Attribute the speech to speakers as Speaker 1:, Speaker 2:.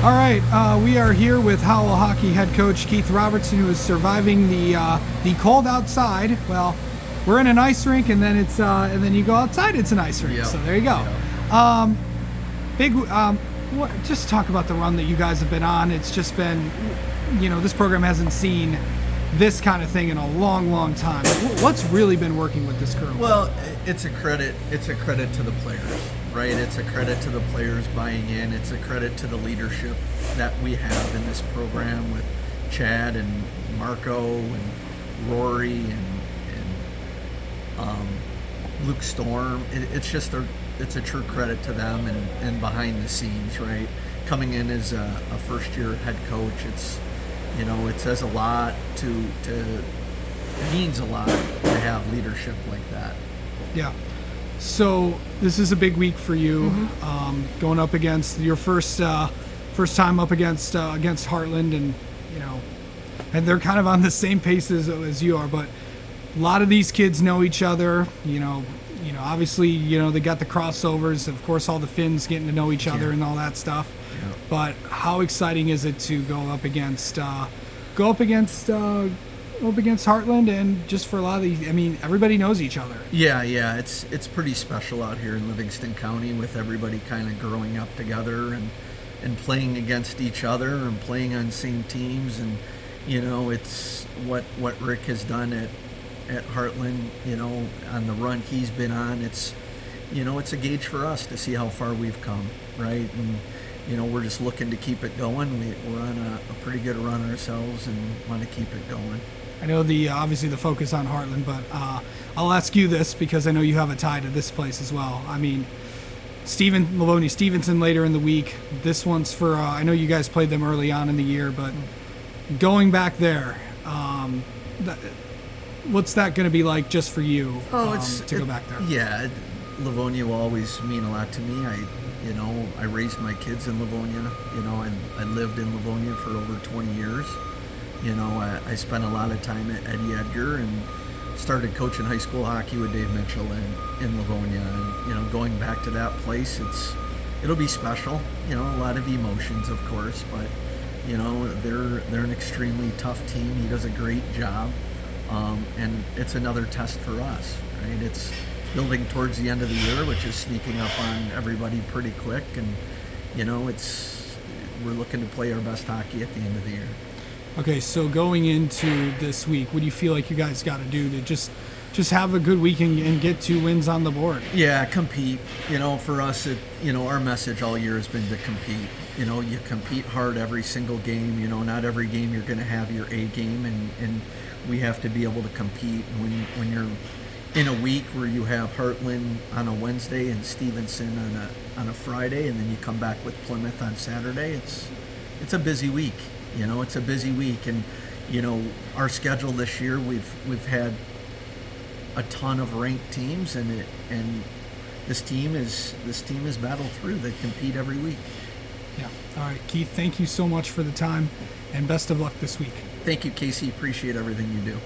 Speaker 1: All right, we are here with Howell hockey head coach Keith Robertson, who is surviving the cold outside. Well, we're in an ice rink, and then and then you go outside, it's an ice rink.
Speaker 2: Yep.
Speaker 1: So there you go.
Speaker 2: Yep.
Speaker 1: Just talk about the run that you guys have been on. It's just been, this program hasn't seen this kind of thing in a long, long time. What's really been working with this crew?
Speaker 2: Well, it's a credit to the players, right? It's a credit to the players buying in. It's a credit to the leadership that we have in this program with Chad and Marco and Rory and Luke Storm. It's a true credit to them and behind the scenes, right? Coming in as a first-year head coach, it says a lot it means a lot to have leadership like that.
Speaker 1: Yeah. So this is a big week for you, going up against your first time up against Heartland, and they're kind of on the same pace as you are, but a lot of these kids know each other. Obviously, they got the crossovers. Of course, all the Finns getting to know each other and all that stuff.
Speaker 2: Yeah.
Speaker 1: But how exciting is it to go up against Heartland, and just for a lot of these, everybody knows each other.
Speaker 2: Yeah, it's pretty special out here in Livingston County with everybody kind of growing up together and playing against each other and playing on same teams, and it's what Rick has done at Heartland, on the run he's been on. It's a gauge for us to see how far we've come, right? And we're just looking to keep it going. We're on a pretty good run ourselves and want to keep it going.
Speaker 1: I know obviously the focus on Heartland, but I'll ask you this because I know you have a tie to this place as well. Livonia Stevenson later in the week. This one's for I know you guys played them early on in the year, but going back there, what's that going to be like just for you to go back there?
Speaker 2: Yeah, Livonia will always mean a lot to me. I raised my kids in Livonia, and I lived in Livonia for over 20 years. I spent a lot of time at Eddie Edgar and started coaching high school hockey with Dave Mitchell in Livonia. And, going back to that place, it'll be special. A lot of emotions, of course, but, they're an extremely tough team. He does a great job. And it's another test for us, right? It's building towards the end of the year, which is sneaking up on everybody pretty quick. And, we're looking to play our best hockey at the end of the year.
Speaker 1: Okay, so going into this week, what do you feel like you guys got to do to just have a good week and get 2 wins on the board?
Speaker 2: Yeah, compete. For us, our message all year has been to compete. You compete hard every single game. Not every game you're going to have your A game, and we have to be able to compete. When you're in a week where you have Heartland on a Wednesday and Stevenson on a Friday, and then you come back with Plymouth on Saturday, it's a busy week. It's a busy week, and our schedule this year, we've had a ton of ranked teams, and this team is battled through. They compete every week.
Speaker 1: Yeah. All right, Keith, thank you so much for the time, and best of luck this week.
Speaker 2: Thank you, Casey. Appreciate everything you do.